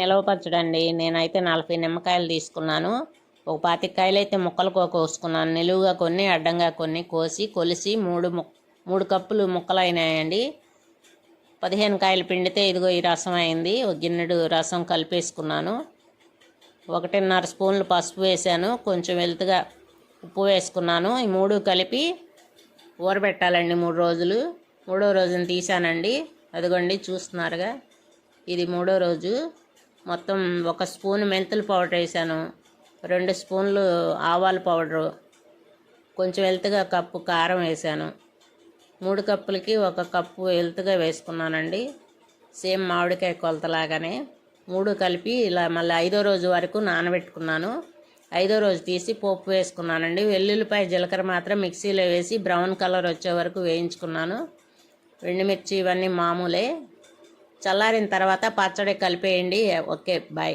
నిలవ పచ్చడండి. నేనైతే 40 నిమ్మకాయలు తీసుకున్నాను. ఒక 25 కాయలు అయితే ముక్కలు కోసుకున్నాను. నిలువుగా కొన్ని, అడ్డంగా కొన్ని కోసి కొలిసి 3 కప్పులు ముక్కలు అయినాయండి. 15 కాయలు పిండితే ఇదిగో ఈ రసం అయింది. ఒక గిన్నెడు రసం కలిపేసుకున్నాను. 1.5 స్పూన్లు పసుపు వేసాను. కొంచెం వెలుతుగా ఉప్పు వేసుకున్నాను. ఈ 3 కలిపి ఊరబెట్టాలండి 3 రోజులు. 3వ రోజున తీసానండి. అదిగోండి చూస్తున్నారుగా, ఇది 3వ రోజు. మొత్తం 1 స్పూన్ మెంతుల పౌడర్ వేసాను, 2 స్పూన్లు ఆవాల పౌడరు, కొంచెం వెలుతుగా కప్పు కారం వేసాను. 3 కప్పులకి 1 కప్పు వెలుతుగా వేసుకున్నానండి. సేమ్ మామిడికాయ కొలతలాగానే 3 కలిపి ఇలా మళ్ళీ 5వ రోజు వరకు నానబెట్టుకున్నాను. 5వ రోజు తీసి పోపు వేసుకున్నానండి. వెల్లుల్లిపాయ జీలకర్ర మాత్రం మిక్సీలో వేసి బ్రౌన్ కలర్ వచ్చే వరకు వేయించుకున్నాను. ఎండుమిర్చి ఇవన్నీ మామూలే. చల్లారిన తర్వాత పచ్చడి కలిపేయండి. Okay, bye.